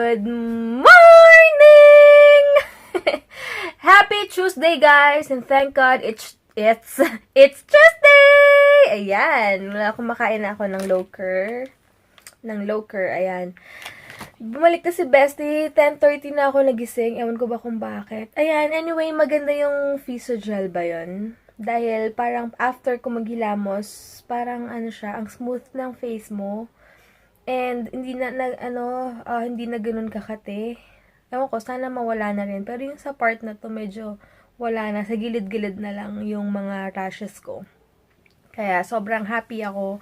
Good morning! Happy Tuesday, guys! And thank God it's Tuesday! Ayan, kumakain na ako ng loker. Ayan. Bumalik na si Bestie. 10:30 na ako nagising. Ewan ko ba kung bakit. Ayan, anyway, maganda yung Physiogel ba yun? Dahil parang after ko maghilamos, parang ano siya, ang smooth ng face mo. And hindi na ganun kakate. Ewan ko, sana mawala na rin. Pero yung sa part na to, medyo wala na. Sa gilid-gilid na lang yung mga rashes ko. Kaya sobrang happy ako.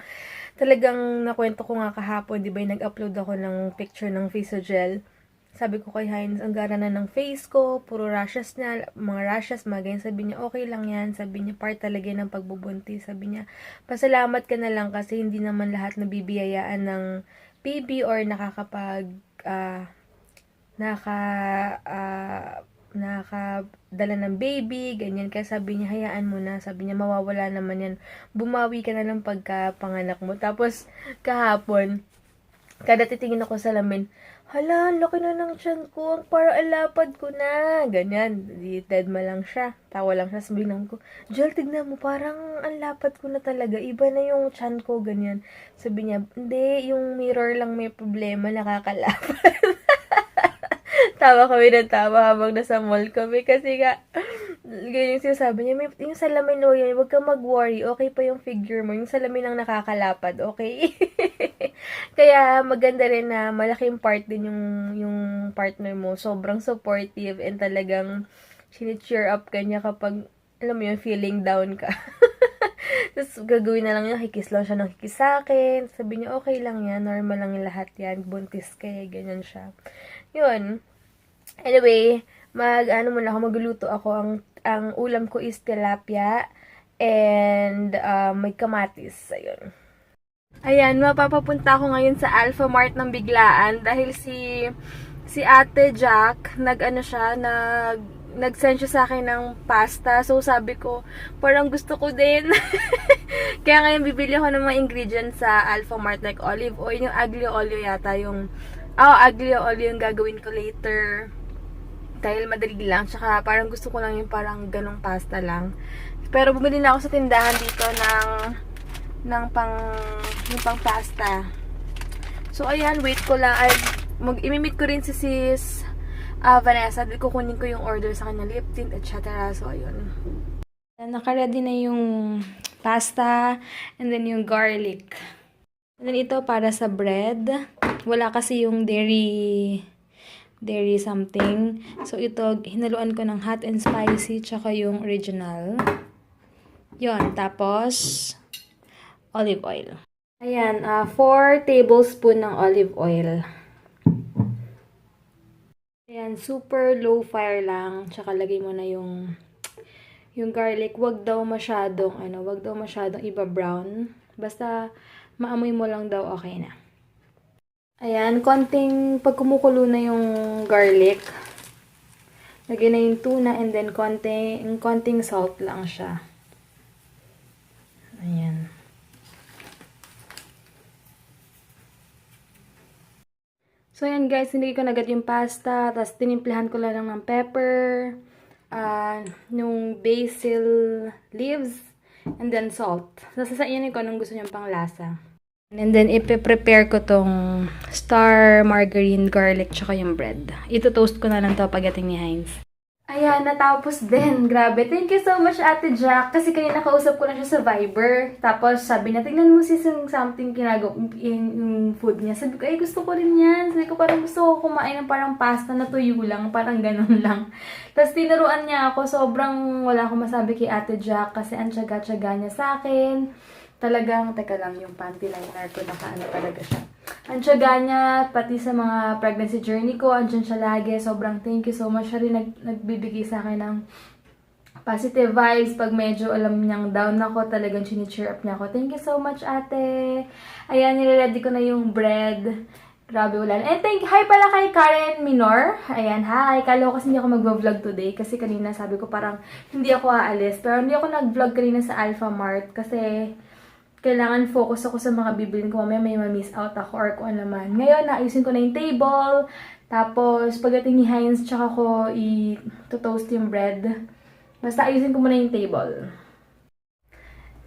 Talagang nakwento ko nga kahapon, di ba, nag-upload ako ng picture ng Physiogel. Sabi ko kay Hines, ang gara na ng face ko, puro rashes na, mga rashes, mga ganyan. Sabi niya, okay lang yan. Sabi niya, part talaga ng pagbubuntis. Sabi niya, pasalamat ka na lang kasi hindi naman lahat nabibiyayaan ng baby or nakakadala ng baby, ganyan. Kaya sabi niya, hayaan mo na. Sabi niya, mawawala naman yan. Bumawi ka na ng pagkapanganak mo. Tapos, kahapon, kada titingin ako sa lamin, hala, laki na ng tiyan ko, para alapad ko na. Ganyan, di deadma lang siya. Tawa lang siya, sabihin lang ko, Jel, tignan mo, parang ang lapad ko na talaga. Iba na yung tiyan ko, ganyan. Sabi niya, hindi, yung mirror lang may problema, nakakalapad. Tawa kami ng tawa habang nasa mall kami kasi nga, ganyan yung sinasabi niya, yung salamin o yan, huwag kang mag-worry, okay pa yung figure mo, yung salamin ang nakakalapad, okay? Kaya maganda rin na malaking part din yung partner mo, sobrang supportive and talagang sini-cheer up ka niya kapag, alam mo yun, feeling down ka. Tapos gagawin na lang niya, kikis lang siya ng kikis sa akin, sabi niya, okay lang yan, normal lang yung lahat yan, buntis kaya, ganyan siya. Yun. Anyway, muna ako, magluluto ako. Ang ulam ko is tilapia and may kamatis. Ayun. Ayan, mapapapunta ako ngayon sa Alpha Mart ng biglaan dahil si Ate Jack, nag-send siya sa akin ng pasta. So, sabi ko, parang gusto ko din. Kaya ngayon, bibili ako ng mga ingredients sa Alpha Mart, like olive oil, yung aglio olio yata, aglio olio yung gagawin ko later. Dahil madali lang. Tsaka parang gusto ko lang yung parang ganong pasta lang. Pero bumili na ako sa tindahan dito ng pang pasta. So, ayan, wait ko lang. Imimit ko rin si Sis Vanessa. Dahil kukunin ko yung order sa kanya, lip tint, etc. So, ayun. Naka-ready na yung pasta and then yung garlic. And then ito para sa bread. Wala kasi yung dairy something. So, ito, hinaluan ko ng hot and spicy, tsaka yung original. Yon, tapos, olive oil. Ayan, 4 tablespoon ng olive oil. Ayan, super low fire lang. Tsaka lagay mo na yung garlic. Wag daw masyadong iba-brown. Basta, maamoy mo lang daw, okay na. Ayan, pag kumukulo na yung garlic, lagyan na yung tuna and then konting salt lang siya. Ayan. So, ayan guys, hindi ko nagat yung pasta, tapos tinimplahan ko lang ng pepper, yung basil leaves, and then salt. Sasasayin ko anong gusto niyang pang lasa. And then, ipe-prepare ko tong star margarine, garlic, tsaka yung bread. Ito-toast ko na lang to pagdating ni Hines. Ayan, natapos din. Grabe. Thank you so much, Ate Jack. Kasi kanina kausap ko na siya sa Viber. Tapos, sabi niya, tingnan mo sis yung something yung food niya. Sabi ko, gusto ko rin yan. Sabi ko, parang gusto ko kumain ng parang pasta na tuyo lang. Parang ganun lang. Tapos, tinuruan niya ako. Sobrang wala akong masabi kay Ate Jack. Kasi ang tiyaga-tiyaga niya sa akin. Talagang, teka lang, yung panty liner ko, nakaano talaga siya. Ang tiyaga niya, pati sa mga pregnancy journey ko, andyan siya lagi. Sobrang thank you so much. Siya rin nagbibigay sa akin ng positive vibes. Pag medyo alam niyang down ako, talagang chini-cheer up niya ako. Thank you so much, ate. Ayan, nire-ready ko na yung bread. Grabe, wala. And hi pala kay Karen Minor. Ayan, hi. Kala ko kasi hindi ako mag-vlog today. Kasi kanina sabi ko parang hindi ako aalis. Pero hindi ako nag-vlog kanina sa Alpha Mart. Kasi kailangan focus ako sa mga bibilin ko. Mamaya may ma-miss out ako or kung ano naman. Ngayon, naayusin ko na yung table. Tapos, pagdating ni Heinz, tsaka ko i-toast yung bread. Basta ayusin ko muna yung table.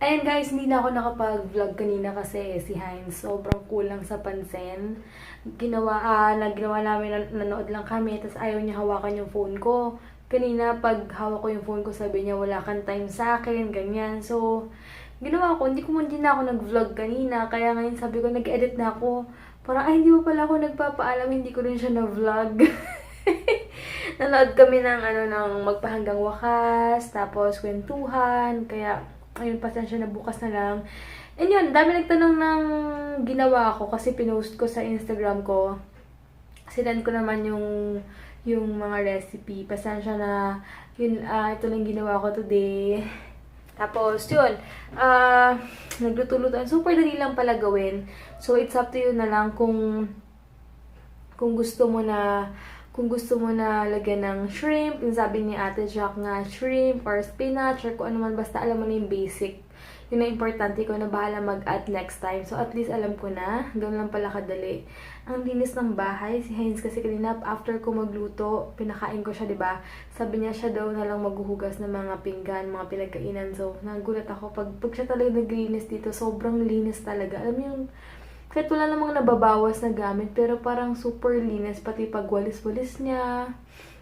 Ayan guys, hindi na ako nakapag-vlog kanina kasi si Heinz sobrang kulang sa pansin. Naginawa namin, nanood lang kami, tapos ayaw niya hawakan yung phone ko. Kanina, pag hawak ko yung phone ko, sabi niya, wala kang time sa akin, ganyan. So, ginawa ko, hindi na ako nag-vlog kanina, kaya ngayon sabi ko, nag-edit na ako. Parang, ay, hindi mo pala ako nagpapaalam, hindi ko rin siya na-vlog. Nanood kami ng magpahanggang wakas, tapos kwentuhan, kaya, ayun, pasensya na bukas na lang. And yun, dami nagtanong ng ginawa ko kasi pinost ko sa Instagram ko. Sinend ko naman yung mga recipe. Pasensya na, yun, ito lang ginawa ko today. Tapos, yun, nagluto-luto. Super dali lang pala gawin. So, it's up to you na lang kung gusto mo na lagyan ng shrimp, yung sabi ni Ate Jack nga, shrimp or spinach or kung ano man, basta alam mo na yung basic. Yun na importante ko na bahala mag-add next time. So, at least alam ko na. Doon lang pala kadali. Ang linis ng bahay. Si Heinz kasi kanina, after ko magluto, pinakain ko siya, diba? Sabi niya siya daw na lang maghuhugas ng mga pinggan, mga pinagkainan. So, nagulat ako. Pag siya talaga naglinis dito, sobrang linis talaga. Alam mo yung kahit wala namang nababawas na gamit, pero parang super linis, pati pagwalis-walis niya.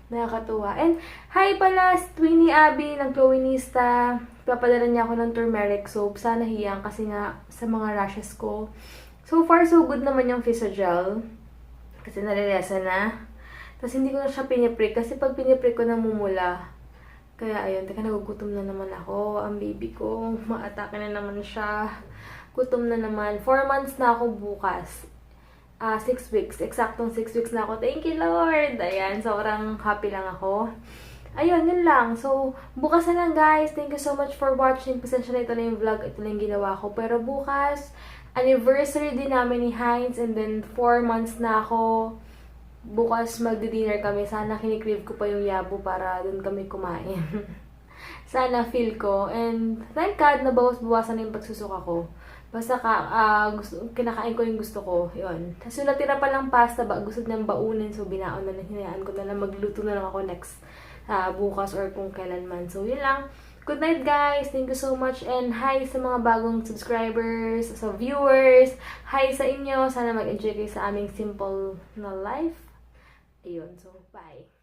Nakakatuwa. And, hi pala, Twinnie Abby ng Chloenista. Papadala niya ako ng turmeric soap. Sana hiyang kasi nga sa mga rashes ko. So far, so good naman yung Physiogel. Kasi nalilesa na. Tapos hindi ko na siya piniprick kasi pag piniprick ko namumula. Kaya ayun, teka, nagugutom na naman ako. Ang baby ko, maatake na naman siya. Gutom na naman. 4 months na ako bukas. 6 weeks. Eksaktong 6 weeks na ako. Thank you, Lord! Ayan, sobrang happy lang ako. Ayun, yun lang. So, bukas na lang, guys. Thank you so much for watching. Pasensya na ito na yung vlog. Ito na yung ginawa ko. Pero bukas, anniversary din namin ni Heinz. And then, 4 months na ako. Bukas, magdi-dinner kami. Sana kinikrave ko pa yung yabo para dun kami kumain. Sana feel ko. And, thank God, nabawas-bawasan na yung pagsusuka ko. Basta kinakain ko yung gusto ko. Yun. Tapos yung natira pa lang pasta, gusto niyang baunin. So, binaon na lang. Hinayaan ko na lang. Magluto na lang ako next bukas or kung kailanman. So, yun lang. Good night, guys. Thank you so much. And hi sa mga bagong subscribers, sa viewers. Hi sa inyo. Sana mag-enjoy kayo sa aming simple na life. Ayun. So, bye.